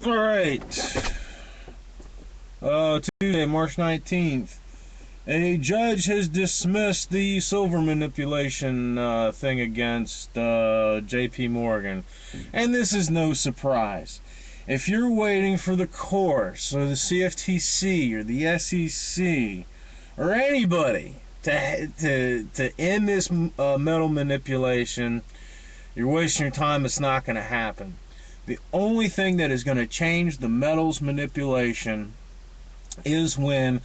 All right. Tuesday, March 19th. A judge has dismissed the silver manipulation thing against J.P. Morgan. And this is no surprise. If you're waiting for the courts or the CFTC or the SEC or anybody to end this metal manipulation, you're wasting your time. It's not going to happen. The only thing that is going to change the metals manipulation is when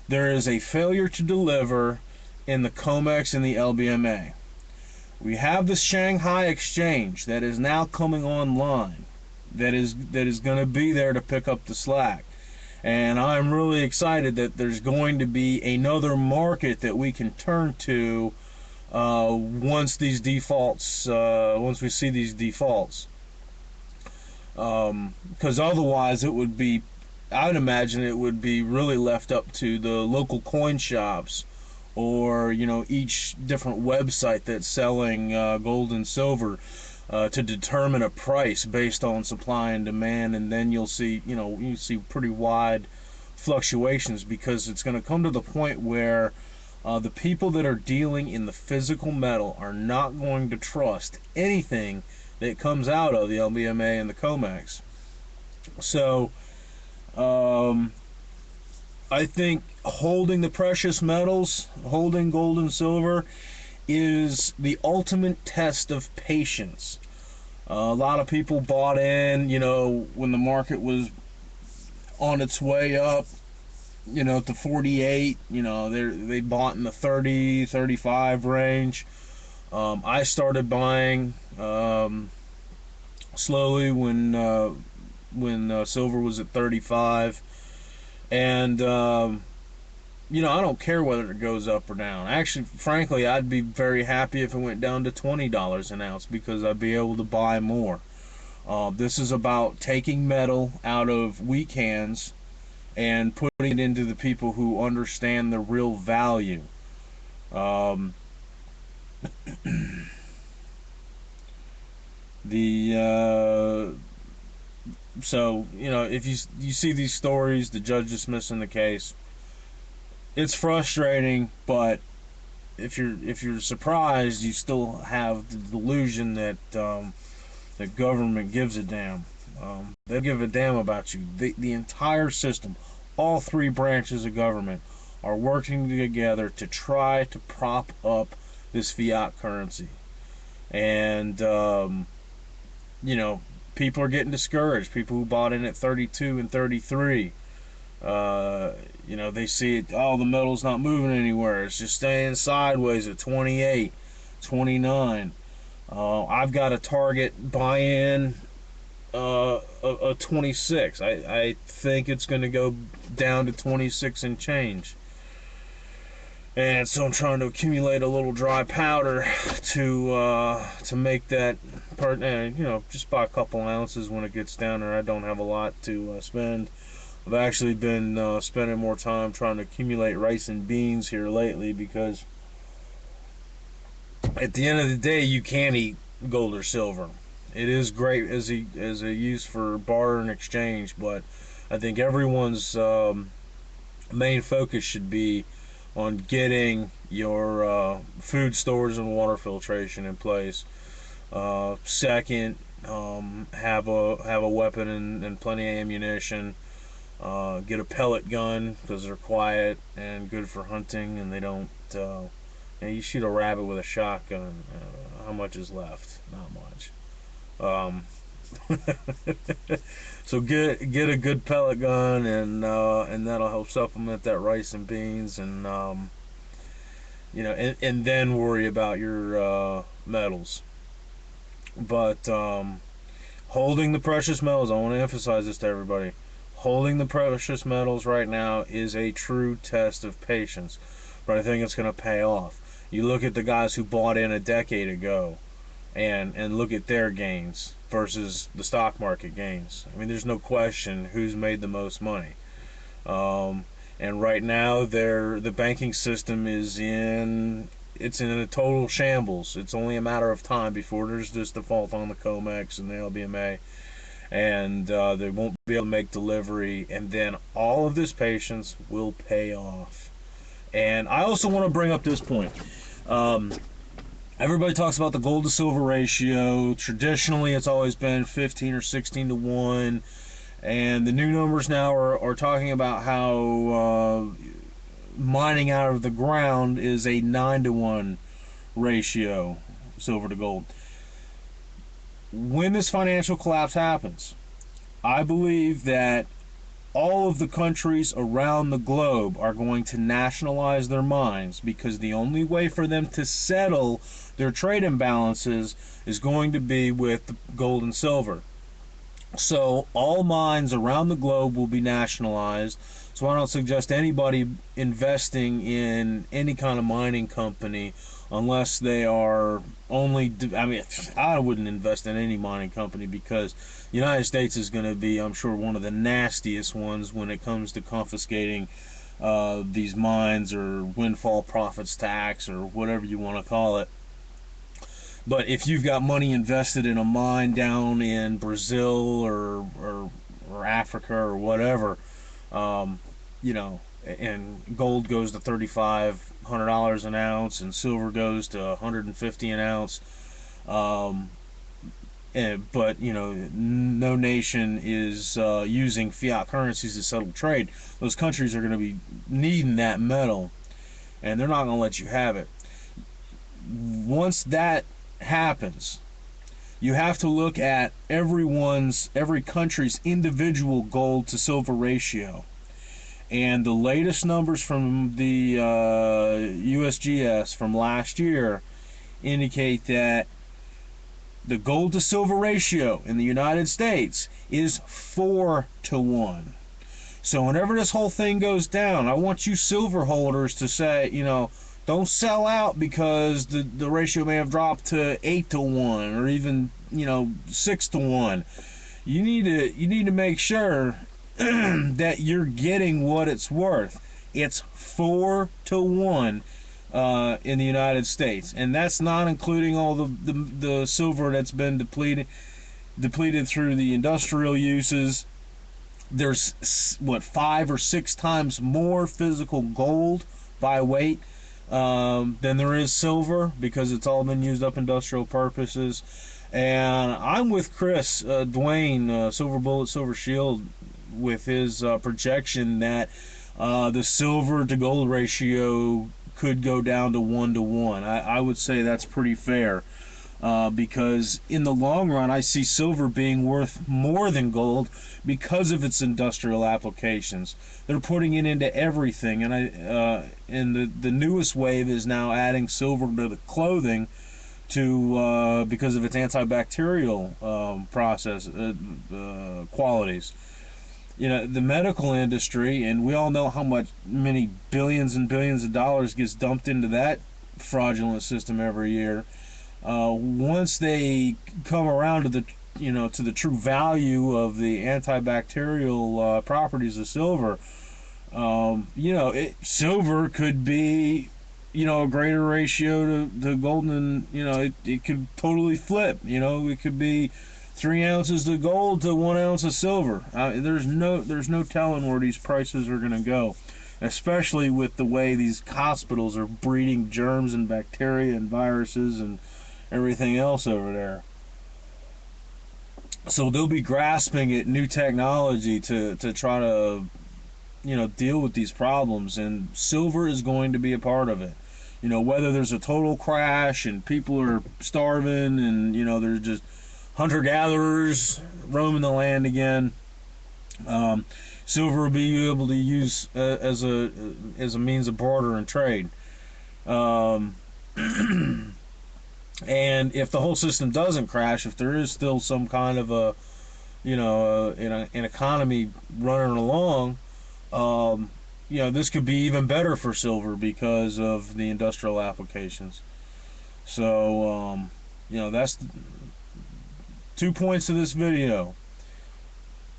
there is a failure to deliver in the COMEX and the LBMA. We have the Shanghai exchange that is now coming online, that is going to be there to pick up the slack. And I'm really excited that there's going to be another market that we can turn to once these defaults, once we see these defaults. Because otherwise it would be, I would imagine it would be really left up to the local coin shops, or each different website that's selling gold and silver to determine a price based on supply and demand. And then you'll see pretty wide fluctuations, because it's going to come to the point where the people that are dealing in the physical metal are not going to trust anything that comes out of the LBMA and the COMEX. So I think holding the precious metals, holding gold and silver, is the ultimate test of patience. A lot of people bought in, when the market was on its way up, to 48. They bought in the 30, 35 range. I started buying slowly when silver was at 35, and I don't care whether it goes up or down. Actually, frankly, I'd be very happy if it went down to $20 an ounce, because I'd be able to buy more. This is about taking metal out of weak hands and putting it into the people who understand the real value. Um, the So if you see these stories, the judge dismissing the case, it's frustrating. But if you're surprised, you still have the delusion that the government gives a damn. They give a damn about you. The entire system, all three branches of government, are working together to try to prop up this fiat currency. And people are getting discouraged. People who bought in at 32 and 33, they see it. Oh, the metal's not moving anywhere. It's just staying sideways at 28, 29. I've got a target buy-in a 26. I think it's going to go down to 26 and change. And so I'm trying to accumulate a little dry powder to make that part. Just buy a couple ounces when it gets down there. I don't have a lot to spend. I've actually been spending more time trying to accumulate rice and beans here lately, because at the end of the day, you can't eat gold or silver. It is great as a use for barter and exchange, but I think everyone's main focus should be on getting your food stores and water filtration in place. Second, have a weapon and plenty of ammunition. Get a pellet gun, because they're quiet and good for hunting, and they don't. You shoot a rabbit with a shotgun. How much is left? Not much. Um, so get a good pellet gun, and that'll help supplement that rice and beans, and then worry about your metals. But holding the precious metals, I want to emphasize this to everybody. Holding the precious metals right now is a true test of patience, but I think it's going to pay off. You look at the guys who bought in a decade ago, and look at their gains versus the stock market gains. I mean, there's no question who's made the most money. And right now, the banking system is in a total shambles. It's only a matter of time before there's this default on the COMEX and the LBMA, and they won't be able to make delivery, and then all of this patience will pay off. And I also want to bring up this point. Um, Everybody talks about the gold to silver ratio. Traditionally, it's always been 15 or 16 to 1. And the new numbers now are talking about how mining out of the ground is a 9 to 1 ratio, silver to gold. When this financial collapse happens, I believe that all of the countries around the globe are going to nationalize their mines, because the only way for them to settle their trade imbalances is going to be with gold and silver. So all mines around the globe will be nationalized. So I don't suggest anybody investing in any kind of mining company unless they are only, I mean, I wouldn't invest in any mining company, because the United States is going to be, I'm sure, one of the nastiest ones when it comes to confiscating these mines, or windfall profits tax, or whatever you want to call it. But if you've got money invested in a mine down in Brazil, or Africa, or whatever, um, you know, and gold goes to $3,500 an ounce, and silver goes to 150 an ounce. Um, but no nation is using fiat currencies to settle trade. Those countries are going to be needing that metal, and they're not going to let you have it. Once that happens, you have to look at every country's individual gold to silver ratio. And the latest numbers from the USGS from last year indicate that the gold to silver ratio in the United States is 4 to 1. So whenever this whole thing goes down, I want you silver holders to say, don't sell out because the ratio may have dropped to 8 to 1, or even, 6 to 1. You need to make sure that you're getting what it's worth. It's 4 to 1 in the United States, and that's not including all the silver that's been depleted through the industrial uses. There's 5 or 6 times more physical gold by weight than there is silver, because it's all been used up industrial purposes. And I'm with Chris Dwayne, Silver Bullet, Silver Shield, with his projection that the silver to gold ratio could go down to 1 to 1. I would say that's pretty fair. Because in the long run, I see silver being worth more than gold because of its industrial applications. They're putting it into everything, and the newest wave is now adding silver to the clothing because of its antibacterial qualities. The medical industry, and we all know how many billions and billions of dollars gets dumped into that fraudulent system every year. Once they come around to the true value of the antibacterial properties of silver, silver could be, a greater ratio to gold, and it could totally flip. It could be 3 ounces of gold to 1 ounce of silver. There's no telling where these prices are going to go, especially with the way these hospitals are breeding germs and bacteria and viruses and everything else over there. So they'll be grasping at new technology to try to deal with these problems, and silver is going to be a part of it. Whether there's a total crash and people are starving, and there's just hunter-gatherers roaming the land again, silver will be able to use as a means of barter and trade. Um, And if the whole system doesn't crash, if there is still some kind of an economy running along, this could be even better for silver because of the industrial applications. So, that's 2 points to this video.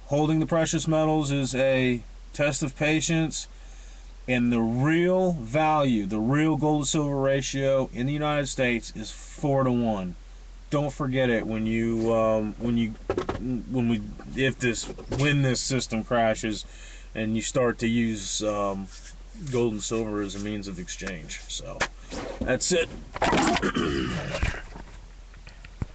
Holding the precious metals is a test of patience, and the real value, the real gold to silver ratio in the United States is 4 to 1. don't forget it when this system crashes, and you start to use gold and silver as a means of exchange. So that's it.